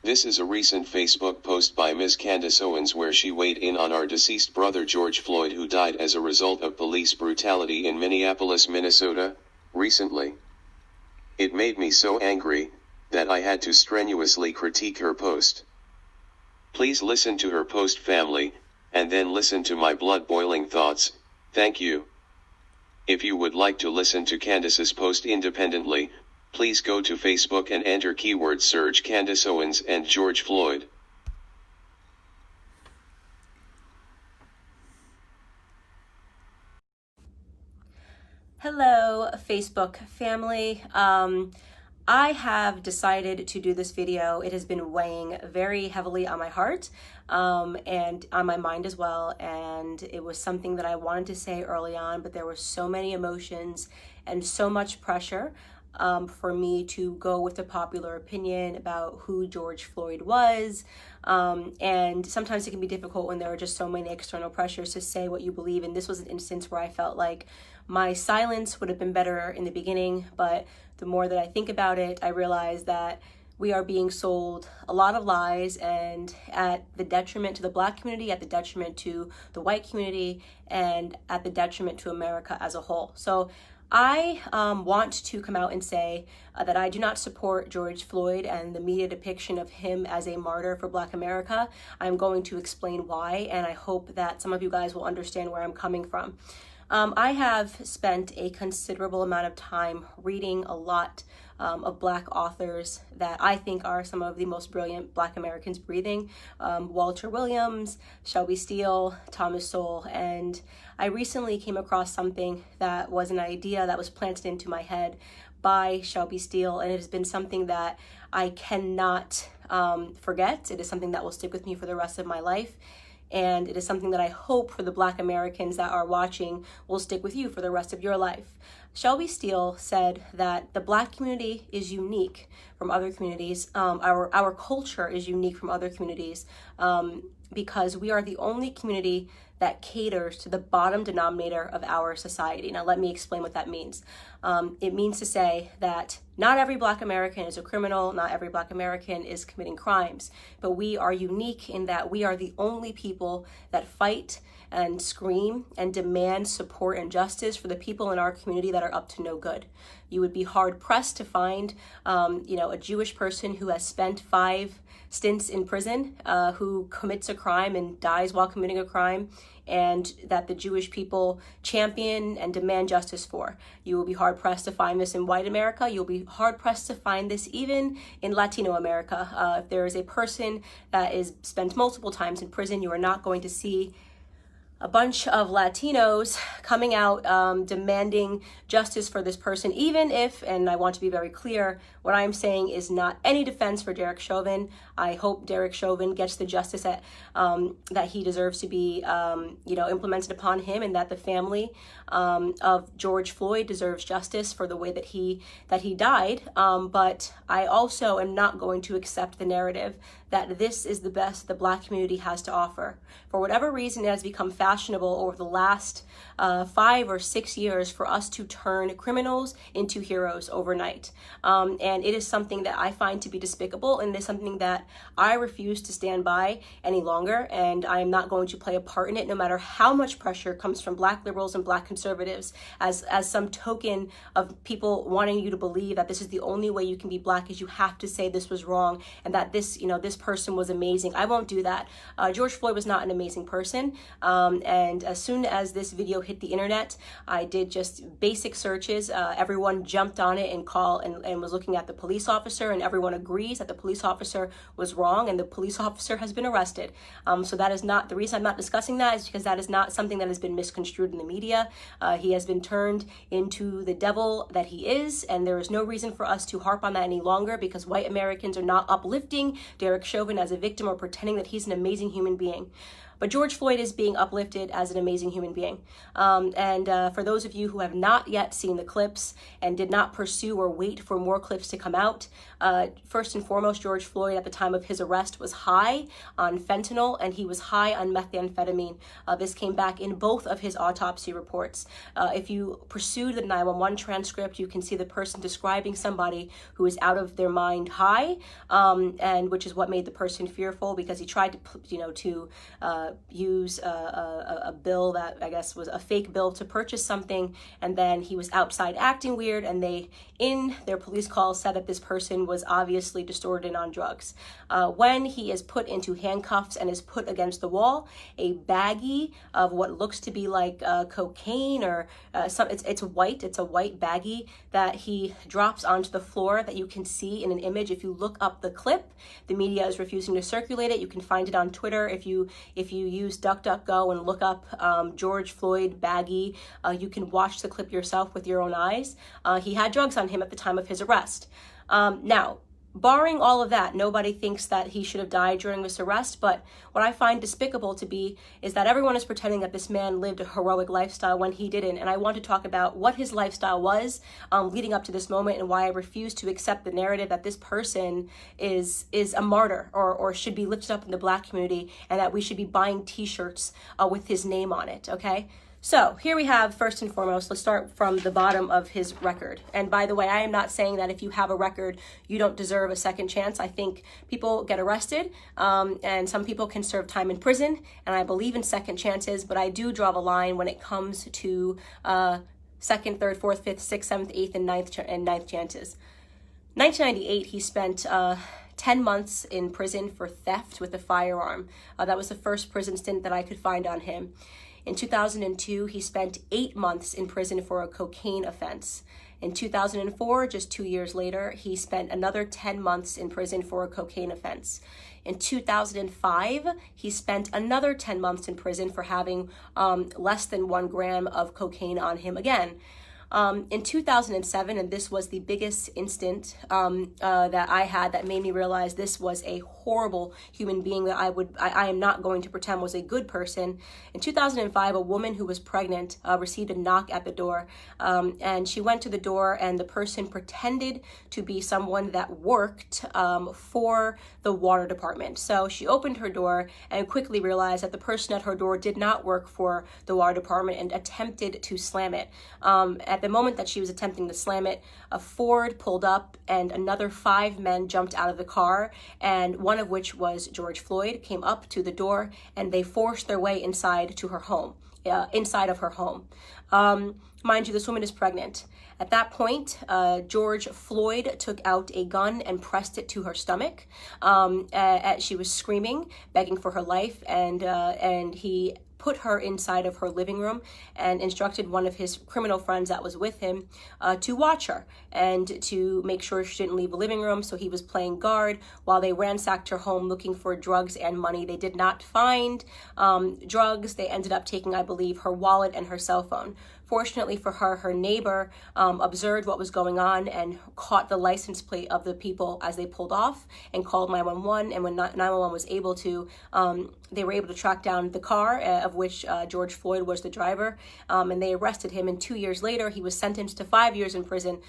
This is a recent Facebook post by Ms. Candace Owens where she weighed in on our deceased brother George Floyd, who died as a result of police brutality in Minneapolis, Minnesota, recently. It made me so angry that I had to strenuously critique her post. Please listen to her post, family, and then listen to my blood-boiling thoughts. Thank you. If you would like to listen to Candace's post independently, please go to Facebook and enter keyword search Candace Owens and George Floyd. Hello, Facebook family. I have decided to do this video. It has been weighing very heavily on my heart and on my mind as well. And it was something that I wanted to say early on, but there were so many emotions and so much pressure for me to go with the popular opinion about who George Floyd was. And sometimes it can be difficult when there are just so many external pressures to say what you believe. And this was an instance where I felt like my silence would have been better in the beginning, but the more that I think about it, I realize that we are being sold a lot of lies, and at the detriment to the Black community, at the detriment to the white community, and at the detriment to America as a whole. So I want to come out and say that I do not support George Floyd and the media depiction of him as a martyr for Black America. I'm going to explain why, and I hope that some of you guys will understand where I'm coming from. I have spent a considerable amount of time reading a lot of Black authors that I think are some of the most brilliant Black Americans breathing. Walter Williams, Shelby Steele, Thomas Sowell, and I recently came across something that was an idea that was planted into my head by Shelby Steele, and it has been something that I cannot forget. It is something that will stick with me for the rest of my life. And it is something that I hope for the Black Americans that are watching will stick with you for the rest of your life. Shelby Steele said that the Black community is unique from other communities. Our culture is unique from other communities because we are the only community that caters to the bottom denominator of our society. Now, let me explain what that means. It means to say that not every Black American is a criminal, not every Black American is committing crimes, but we are unique in that we are the only people that fight and scream and demand support and justice for the people in our community that are up to no good. You would be hard pressed to find, a Jewish person who has spent 5 stints in prison, who commits a crime and dies while committing a crime, and that the Jewish people champion and demand justice for. You will be hard pressed to find this in white America. You'll be hard pressed to find this even in Latino America. If there is a person that is spent multiple times in prison, you are not going to see a bunch of Latinos coming out demanding justice for this person, even if, and I want to be very clear, what I'm saying is not any defense for Derek Chauvin. I hope Derek Chauvin gets the justice that he deserves to be, implemented upon him, and that the family of George Floyd deserves justice for the way that he died. But I also am not going to accept the narrative that this is the best the Black community has to offer. For whatever reason, it has become fashionable over the last 5 or 6 years for us to turn criminals into heroes overnight. And it is something that I find to be despicable, and it is something that I refuse to stand by any longer, and I am not going to play a part in it, no matter how much pressure comes from Black liberals and Black conservatives as some token of people wanting you to believe that this is the only way you can be Black, is you have to say this was wrong and that this person was amazing. I won't do that. George Floyd was not an amazing person, and as soon as this video hit the internet, I did just basic searches. Everyone jumped on it and was looking at the police officer, and everyone agrees that the police officer was wrong, and the police officer has been arrested. So that is not the reason I'm not discussing that, is because that is not something that has been misconstrued in the media. He has been turned into the devil that he is, and there is no reason for us to harp on that any longer, because white Americans are not uplifting Derek Chauvin as a victim or pretending that he's an amazing human being. But George Floyd is being uplifted as an amazing human being. For those of you who have not yet seen the clips and did not pursue or wait for more clips to come out, first and foremost, George Floyd at the time of his arrest was high on fentanyl and he was high on methamphetamine. This came back in both of his autopsy reports. If you pursued the 911 transcript, you can see the person describing somebody who is out of their mind high, and which is what made the person fearful, because he tried to use a bill that I guess was a fake bill to purchase something, and then he was outside acting weird, and they, in their police call, said that this person was obviously distorted and on drugs. When he is put into handcuffs and is put against the wall, a baggie of what looks to be like cocaine or it's white. It's a white baggie that he drops onto the floor that you can see in an image. If you look up the clip, the media is refusing to circulate it. You can find it on Twitter. If you use DuckDuckGo and look up George Floyd baggie, you can watch the clip yourself with your own eyes. He had drugs on him at the time of his arrest. Now, barring all of that, nobody thinks that he should have died during this arrest, but what I find despicable to be is that everyone is pretending that this man lived a heroic lifestyle when he didn't, and I want to talk about what his lifestyle was leading up to this moment and why I refuse to accept the narrative that this person is a martyr or should be lifted up in the Black community and that we should be buying t-shirts with his name on it, okay? So here we have, first and foremost, let's start from the bottom of his record. And by the way, I am not saying that if you have a record, you don't deserve a second chance. I think people get arrested and some people can serve time in prison. And I believe in second chances, but I do draw the line when it comes to second, third, fourth, fifth, sixth, seventh, eighth, and ninth chances. 1998, he spent 10 months in prison for theft with a firearm. That was the first prison stint that I could find on him. In 2002, he spent 8 months in prison for a cocaine offense. In 2004, just 2 years later, he spent another 10 months in prison for a cocaine offense. In 2005, he spent another 10 months in prison for having less than 1 gram of cocaine on him again. In 2007, and this was the biggest instant that I had that made me realize this was a horrible human being that I am not going to pretend was a good person. In 2005, a woman who was pregnant received a knock at the door, and she went to the door, and the person pretended to be someone that worked for the water department. So she opened her door and quickly realized that the person at her door did not work for the water department and attempted to slam it. At the moment that she was attempting to slam it, a Ford pulled up and another 5 men jumped out of the car, and one of which was George Floyd, came up to the door and they forced their way inside to her home, inside of her home. Mind you, this woman is pregnant. At that point, George Floyd took out a gun and pressed it to her stomach. She was screaming, begging for her life, and he put her inside of her living room and instructed one of his criminal friends that was with him to watch her and to make sure she didn't leave the living room. So he was playing guard while they ransacked her home looking for drugs and money. They did not find drugs. They ended up taking, I believe, her wallet and her cell phone. Fortunately for her, her neighbor observed what was going on and caught the license plate of the people as they pulled off and called 911. And when 911 was able to, they were able to track down the car of which George Floyd was the driver, and they arrested him. And 2 years later, he was sentenced to 5 years in prison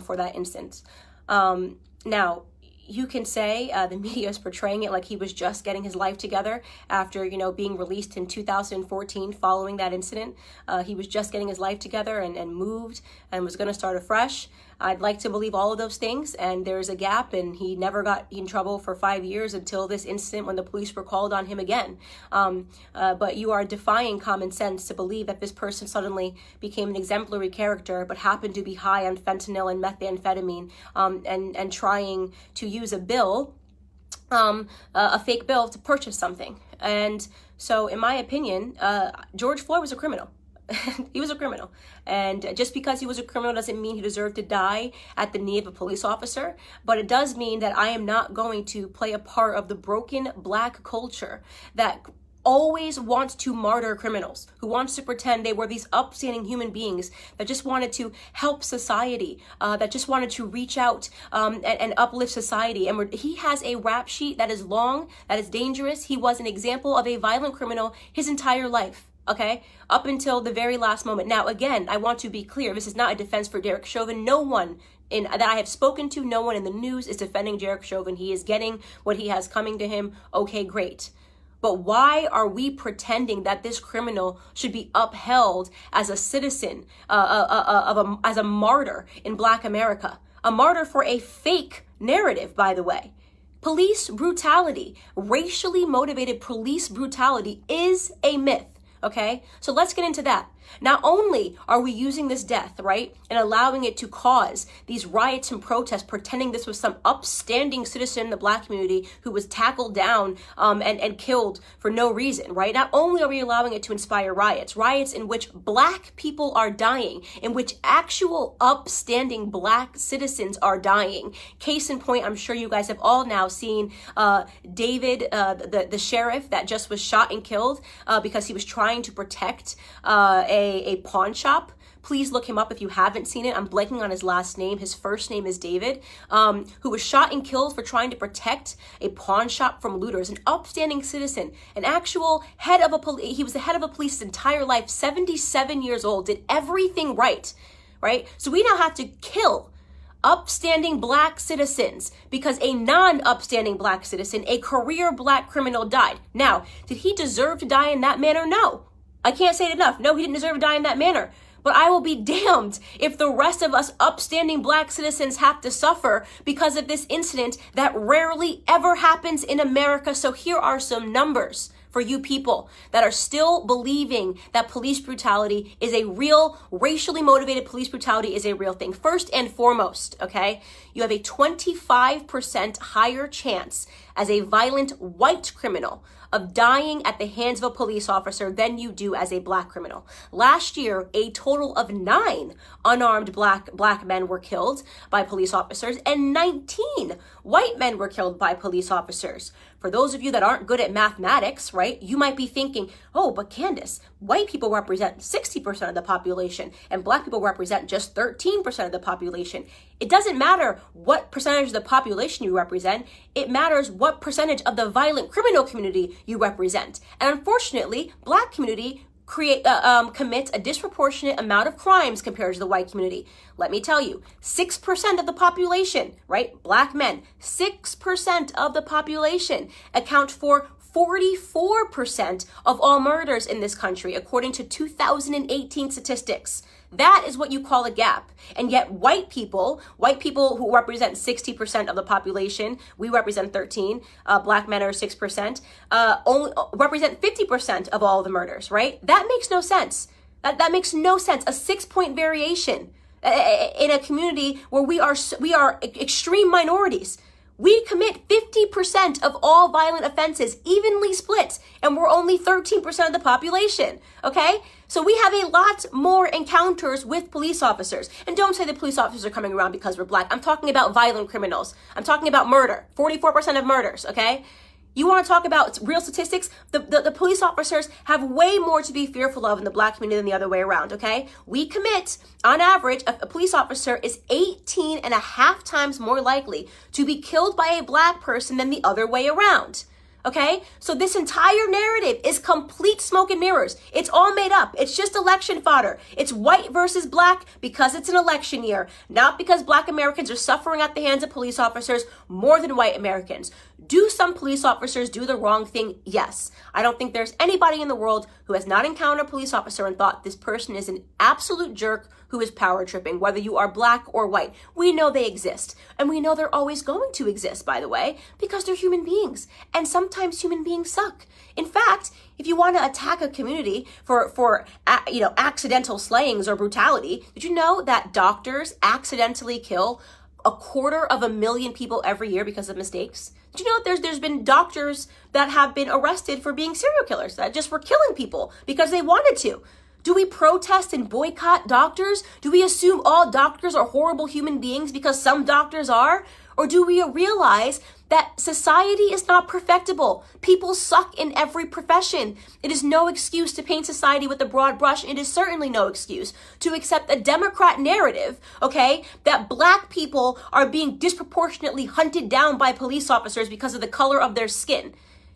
for that instance. Now, you can say the media is portraying it like he was just getting his life together after, being released in 2014 following that incident. He was just getting his life together and moved and was going to start afresh. I'd like to believe all of those things, and there's a gap, and he never got in trouble for 5 years until this incident when the police were called on him again. But you are defying common sense to believe that this person suddenly became an exemplary character but happened to be high on fentanyl and methamphetamine and trying to use a bill, a fake bill, to purchase something. And so, in my opinion, George Floyd was a criminal. He was a criminal. And just because he was a criminal doesn't mean he deserved to die at the knee of a police officer. But it does mean that I am not going to play a part of the broken Black culture that always wants to martyr criminals, who wants to pretend they were these upstanding human beings that just wanted to help society, that just wanted to reach out and uplift society. And he has a rap sheet that is long, that is dangerous. He was an example of a violent criminal his entire life. Okay, up until the very last moment. Now, again, I want to be clear. This is not a defense for Derek Chauvin. No one that I have spoken to, no one in the news is defending Derek Chauvin. He is getting what he has coming to him. Okay, great. But why are we pretending that this criminal should be upheld as a citizen, as a martyr in Black America? A martyr for a fake narrative, by the way. Police brutality, racially motivated police brutality is a myth. Okay, so let's get into that. Not only are we using this death, right, and allowing it to cause these riots and protests, pretending this was some upstanding citizen in the Black community who was tackled down and killed for no reason, right? Not only are we allowing it to inspire riots in which Black people are dying, in which actual upstanding Black citizens are dying. Case in point, I'm sure you guys have all now seen David, the sheriff that just was shot and killed because he was trying to protect a pawn shop. Please look him up if you haven't seen it. I'm blanking on his last name. His first name is David, who was shot and killed for trying to protect a pawn shop from looters, an upstanding citizen, an actual head of he was the head of a police his entire life, 77 years old, did everything right? So we now have to kill upstanding Black citizens because a non-upstanding Black citizen, a career Black criminal, died. Now, did he deserve to die in that manner? No. I can't say it enough. No, he didn't deserve to die in that manner. But I will be damned if the rest of us upstanding Black citizens have to suffer because of this incident that rarely ever happens in America. So here are some numbers for you people that are still believing that police brutality is a real, racially motivated police brutality is a real thing. First and foremost, okay, you have a 25% higher chance as a violent white criminal of dying at the hands of a police officer than you do as a Black criminal. Last year, a total of 9 unarmed black men were killed by police officers and 19 white men were killed by police officers. For those of you that aren't good at mathematics, right, you might be thinking, oh, but Candace, white people represent 60% of the population and Black people represent just 13% of the population. It doesn't matter what percentage of the population you represent. It matters what percentage of the violent criminal community you represent. And unfortunately, Black community commits a disproportionate amount of crimes compared to the white community. Let me tell you, 6% of the population, right? Black men, 6% of the population account for 44% of all murders in this country, according to 2018 statistics. That is what you call a gap. And yet white people who represent 60% of the population, we represent 13, Black men are 6%, only represent 50% of all the murders, right? That makes no sense. That makes no sense. A 6-point variation in a community where we are extreme minorities. We commit 50% of all violent offenses, evenly split, and we're only 13% of the population, okay? So we have a lot more encounters with police officers. And don't say the police officers are coming around because we're Black. I'm talking about violent criminals. I'm talking about murder, 44% of murders, okay? You want to talk about real statistics? The police officers have way more to be fearful of in the Black community than the other way around, okay? We commit, on average, a police officer is 18 and a half times more likely to be killed by a Black person than the other way around. Okay, so this entire narrative is complete smoke and mirrors. It's all made up. It's just election fodder. It's white versus Black because it's an election year, not because Black Americans are suffering at the hands of police officers more than white Americans. Do some police officers do the wrong thing? Yes. I don't think there's anybody in the world who has not encountered a police officer and thought this person is an absolute jerk who is power tripping, whether you are Black or white. We know they exist. And we know they're always going to exist, by the way, because they're human beings. And sometimes human beings suck. In fact, if you want to attack a community for accidental slayings or brutality, did you know that doctors accidentally kill 250,000 people every year because of mistakes? Did you know that there's been doctors that have been arrested for being serial killers that just were killing people because they wanted to? Do we protest and boycott doctors? Do we assume all doctors are horrible human beings because some doctors are? Or do we realize that society is not perfectible? People suck in every profession. It is no excuse to paint society with a broad brush. It is certainly no excuse to accept a Democrat narrative, okay, that black people are being disproportionately hunted down by police officers because of the color of their skin.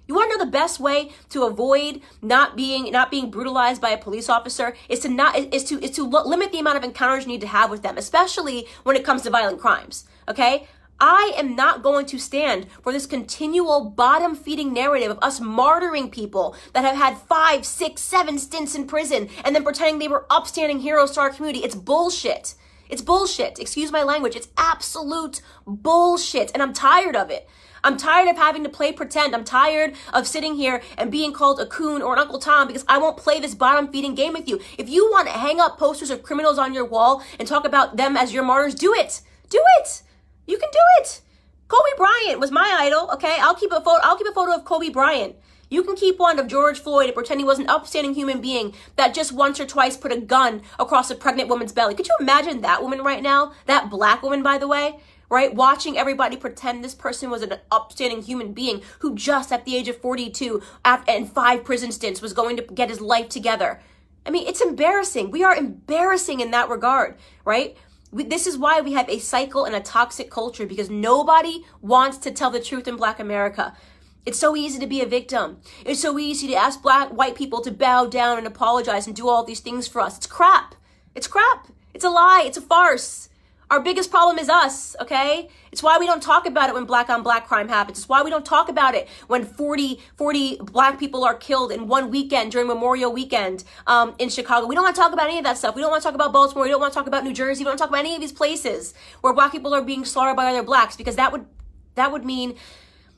You want to know the best way to avoid not being brutalized by a police officer is to limit the amount of encounters you need to have with them, especially when it comes to violent crimes. Okay? I am not going to stand for this continual bottom-feeding narrative of us martyring people that have had 5, 6, 7 stints in prison and then pretending they were upstanding heroes to our community. It's bullshit. It's bullshit. Excuse my language. It's absolute bullshit. And I'm tired of it. I'm tired of having to play pretend. I'm tired of sitting here and being called a coon or an Uncle Tom because I won't play this bottom-feeding game with you. If you want to hang up posters of criminals on your wall and talk about them as your martyrs, do it. Do it. You can do it. Kobe Bryant was my idol, okay? I'll keep a photo of Kobe Bryant. You can keep one of George Floyd and pretend he was an upstanding human being that just once or twice put a gun across a pregnant woman's belly. Could you imagine that woman right now? That black woman, by the way, right? Watching everybody pretend this person was an upstanding human being who just at the age of 42 and 5 prison stints was going to get his life together. I mean, it's embarrassing. We are embarrassing in that regard, right? This is why we have a cycle and a toxic culture, because nobody wants to tell the truth in Black America. It's so easy to be a victim. It's so easy to ask white people to bow down and apologize and do all these things for us. It's crap. It's crap. It's a lie. It's a farce. Our biggest problem is us, okay? It's why we don't talk about it when black on black crime happens. It's why we don't talk about it when 40 black people are killed in one weekend during Memorial Weekend in Chicago. We don't want to talk about any of that stuff. We don't want to talk about Baltimore. We don't want to talk about New Jersey. We don't want to talk about any of these places where black people are being slaughtered by other blacks, because that would mean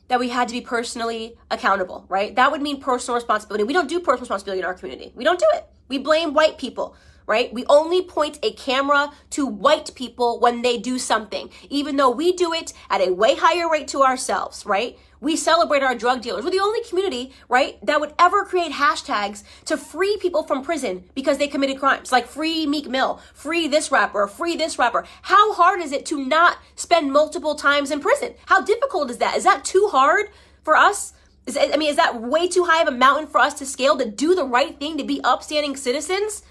that we had to be personally accountable, right? That would mean personal responsibility. We don't do personal responsibility in our community. We don't do it. We blame white people. Right? We only point a camera to white people when they do something, even though we do it at a way higher rate to ourselves, right? We celebrate our drug dealers. We're the only community, right, that would ever create hashtags to free people from prison because they committed crimes, like free Meek Mill, free this rapper, free this rapper. How hard is it to not spend multiple times in prison? How difficult is that? Is that too hard for us? Is that way too high of a mountain for us to scale, to do the right thing, to be upstanding citizens?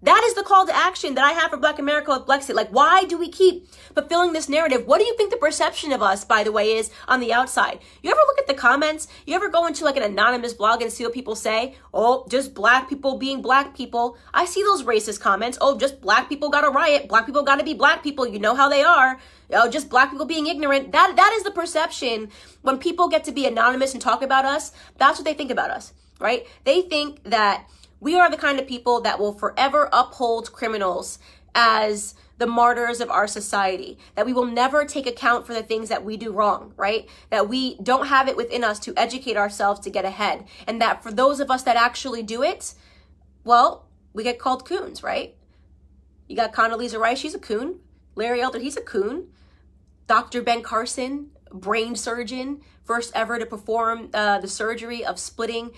That is the call to action that I have for Black America with Blexit. Like, why do we keep fulfilling this narrative? What do you think the perception of us, by the way, is on the outside? You ever look at the comments? You ever go into like an anonymous blog and see what people say? Oh, just black people being black people. I see those racist comments. Oh, just black people got to riot. Black people got to be black people. You know how they are. Oh, just black people being ignorant. That is the perception. When people get to be anonymous and talk about us, that's what they think about us, right? They think that we are the kind of people that will forever uphold criminals as the martyrs of our society, that we will never take account for the things that we do wrong, right? That we don't have it within us to educate ourselves to get ahead. And that for those of us that actually do it, well, we get called coons, right? You got Condoleezza Rice, she's a coon. Larry Elder, he's a coon. Dr. Ben Carson, brain surgeon, first ever to perform the surgery of splitting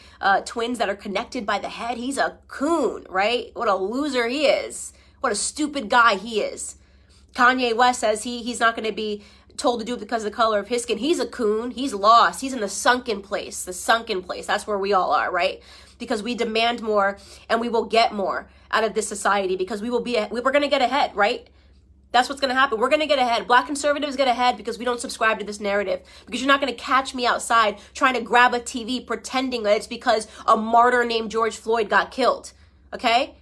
twins that are connected by the head. He's a coon, right? What a loser he is. What a stupid guy he is. Kanye West says he's not going to be told to do it because of the color of his skin. He's a coon. He's lost. He's in the sunken place. The sunken place. That's where we all are, right? Because we demand more and we will get more out of this society, because we're going to get ahead, right? That's what's going to happen. We're going to get ahead. Black conservatives get ahead because we don't subscribe to this narrative. Because you're not going to catch me outside trying to grab a TV pretending that it's because a martyr named George Floyd got killed. Okay?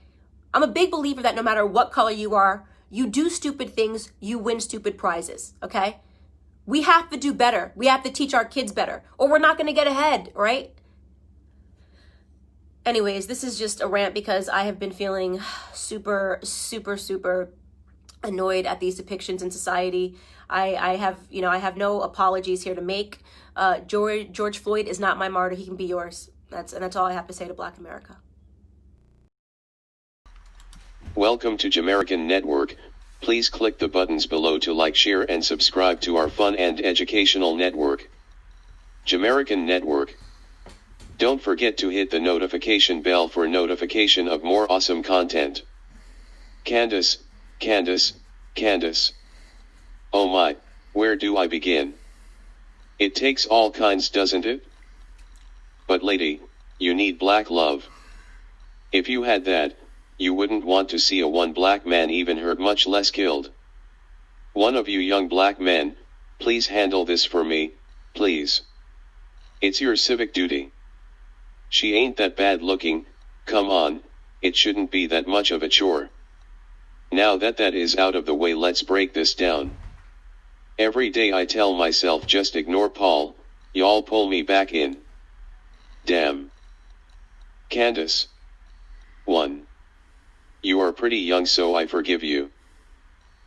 I'm a big believer that no matter what color you are, you do stupid things, you win stupid prizes. Okay? We have to do better. We have to teach our kids better, or we're not going to get ahead, right? Anyways, this is just a rant because I have been feeling super annoyed at these depictions in society. I have no apologies here to make. George Floyd is not my martyr. He can be yours. That's all I have to say to Black America. Welcome to Jamerican Network. Please click the buttons below to like, share, and subscribe to our fun and educational network. Jamerican Network. Don't forget to hit the notification bell for notification of more awesome content. Candace. Oh my, Where do I begin? It takes all kinds, doesn't it? But lady, you need black love. If you had that, you wouldn't want to see a one black man even hurt, much less killed. One of you young black men, please handle this for me, please. It's your civic duty. She ain't that bad looking, come on, it shouldn't be that much of a chore. Now that that is out of the way, let's break this down. Every day I tell myself just ignore Paul, y'all pull me back in. Damn. Candace. 1. You are pretty young, so I forgive you.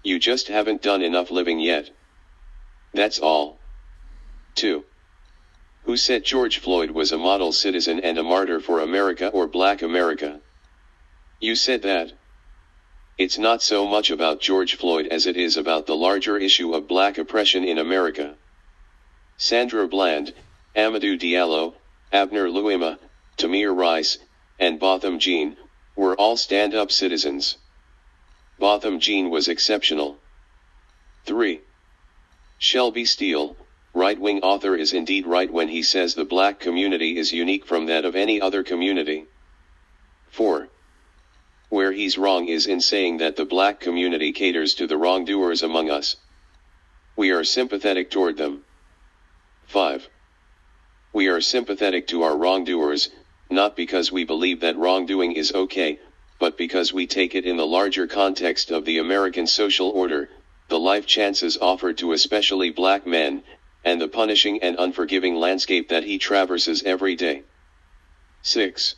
You just haven't done enough living yet. That's all. 2. Who said George Floyd was a model citizen and a martyr for America or Black America? You said that. It's not so much about George Floyd as it is about the larger issue of black oppression in America. Sandra Bland, Amadou Diallo, Abner Louima, Tamir Rice, and Botham Jean were all stand-up citizens. Botham Jean was exceptional. 3. Shelby Steele, right-wing author, is indeed right when he says the black community is unique from that of any other community. 4. Where he's wrong is in saying that the black community caters to the wrongdoers among us. We are sympathetic toward them. 5. We are sympathetic to our wrongdoers, not because we believe that wrongdoing is okay, but because we take it in the larger context of the American social order, the life chances offered to especially black men, and the punishing and unforgiving landscape that he traverses every day. 6.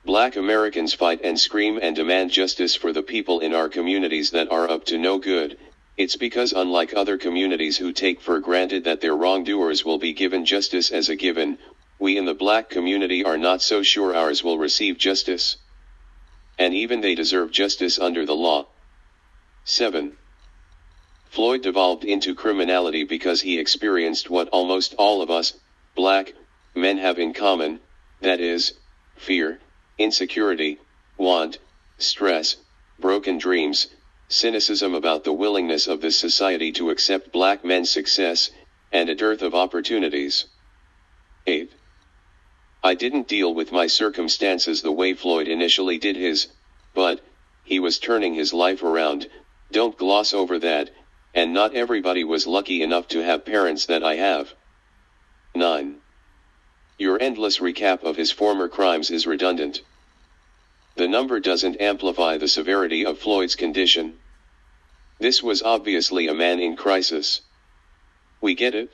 Black Americans fight and scream and demand justice for the people in our communities that are up to no good. It's because unlike other communities who take for granted that their wrongdoers will be given justice as a given, we in the black community are not so sure ours will receive justice. And even they deserve justice under the law. 7. Floyd devolved into criminality because he experienced what almost all of us, black men, have in common, that is, fear, insecurity, want, stress, broken dreams, cynicism about the willingness of this society to accept black men's success, and a dearth of opportunities. 8. I didn't deal with my circumstances the way Floyd initially did his, but he was turning his life around, don't gloss over that, and not everybody was lucky enough to have parents that I have. 9. Your endless recap of his former crimes is redundant. The number doesn't amplify the severity of Floyd's condition. This was obviously a man in crisis. We get it?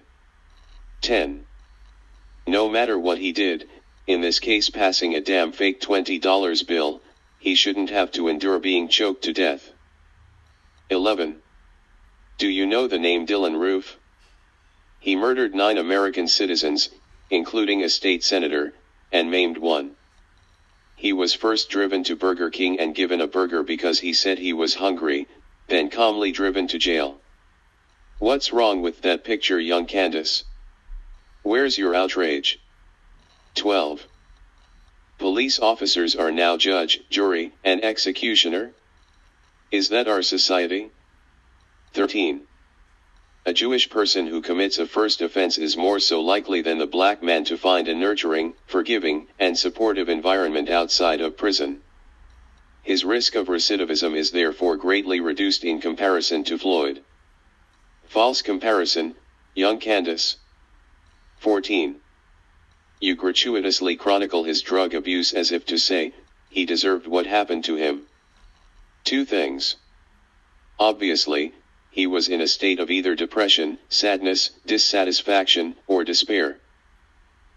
10. No matter what he did, in this case passing a damn fake $20 bill, he shouldn't have to endure being choked to death. 11. Do you know the name Dylann Roof? He murdered 9 American citizens, including a state senator, and maimed 1. He was first driven to Burger King and given a burger because he said he was hungry, then calmly driven to jail. What's wrong with that picture, young Candace? Where's your outrage? 12. Police officers are now judge, jury, and executioner? Is that our society? 13. A Jewish person who commits a first offense is more so likely than the black man to find a nurturing, forgiving, and supportive environment outside of prison. His risk of recidivism is therefore greatly reduced in comparison to Floyd. False comparison, young Candace. 14. You gratuitously chronicle his drug abuse as if to say, he deserved what happened to him. 2 things. Obviously, he was in a state of either depression, sadness, dissatisfaction, or despair.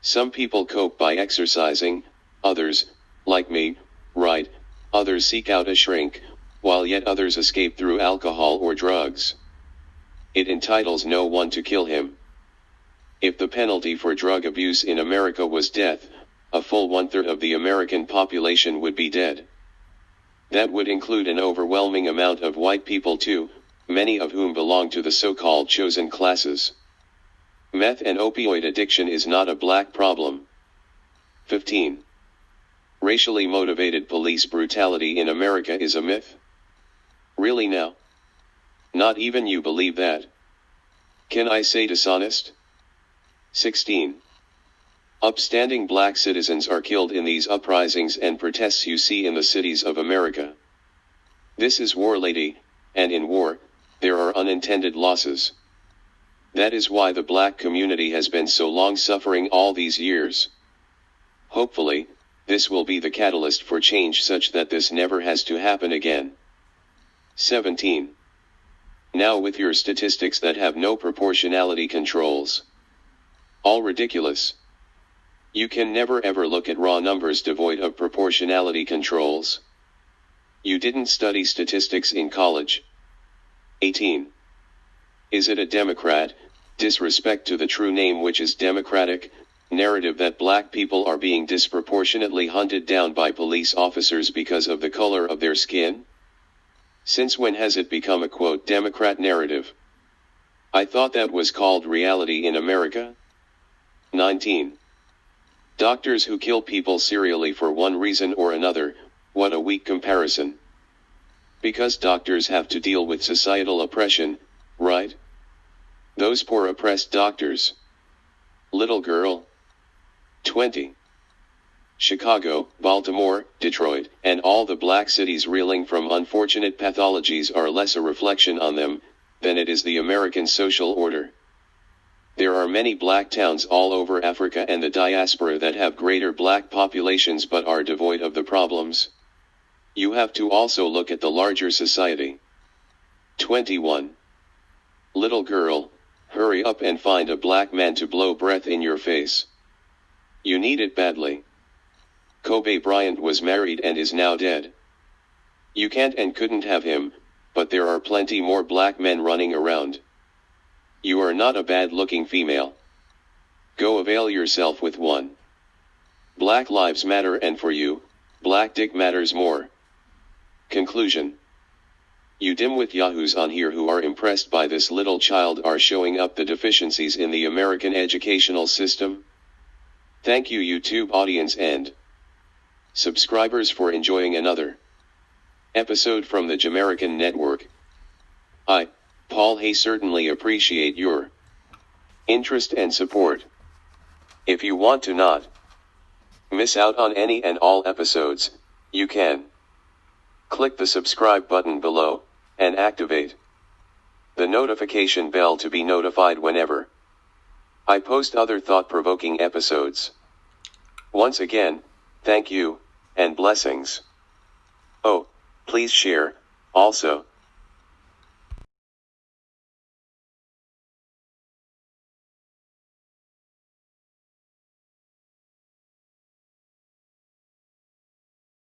Some people cope by exercising, others, like me, write, others seek out a shrink, while yet others escape through alcohol or drugs. It entitles no one to kill him. If the penalty for drug abuse in America was death, a full 1/3 of the American population would be dead. That would include an overwhelming amount of white people too, many of whom belong to the so-called chosen classes. Meth and opioid addiction is not a black problem. 15. Racially motivated police brutality in America is a myth? Really now? Not even you believe that? Can I say dishonest? 16. Upstanding black citizens are killed in these uprisings and protests you see in the cities of America. This is war, lady, and in war, there are unintended losses. That is why the black community has been so long suffering all these years. Hopefully, this will be the catalyst for change such that this never has to happen again. 17. Now with your statistics that have no proportionality controls. All ridiculous. You can never ever look at raw numbers devoid of proportionality controls. You didn't study statistics in college. 18. Is it a Democrat, disrespect to the true name which is democratic, narrative that black people are being disproportionately hunted down by police officers because of the color of their skin? Since when has it become a quote Democrat narrative? I thought that was called reality in America. 19. Doctors who kill people serially for one reason or another, what a weak comparison. Because doctors have to deal with societal oppression, right? Those poor oppressed doctors. Little girl. 20. Chicago, Baltimore, Detroit, and all the black cities reeling from unfortunate pathologies are less a reflection on them than it is the American social order. There are many black towns all over Africa and the diaspora that have greater black populations but are devoid of the problems. You have to also look at the larger society. 21. Little girl, hurry up and find a black man to blow breath in your face. You need it badly. Kobe Bryant was married and is now dead. You can't and couldn't have him, but there are plenty more black men running around. You are not a bad-looking female. Go avail yourself with one. Black lives matter, and for you, black dick matters more. Conclusion. You dimwit yahoos on here who are impressed by this little child are showing up the deficiencies in the American educational system. Thank you YouTube audience and subscribers for enjoying another episode from the Jamerican Network. I, Paul Hay, certainly appreciate your interest and support. If you want to not miss out on any and all episodes, you can click the subscribe button below and activate the notification bell to be notified whenever I post other thought-provoking episodes. Once again, thank you and blessings. Oh, please share also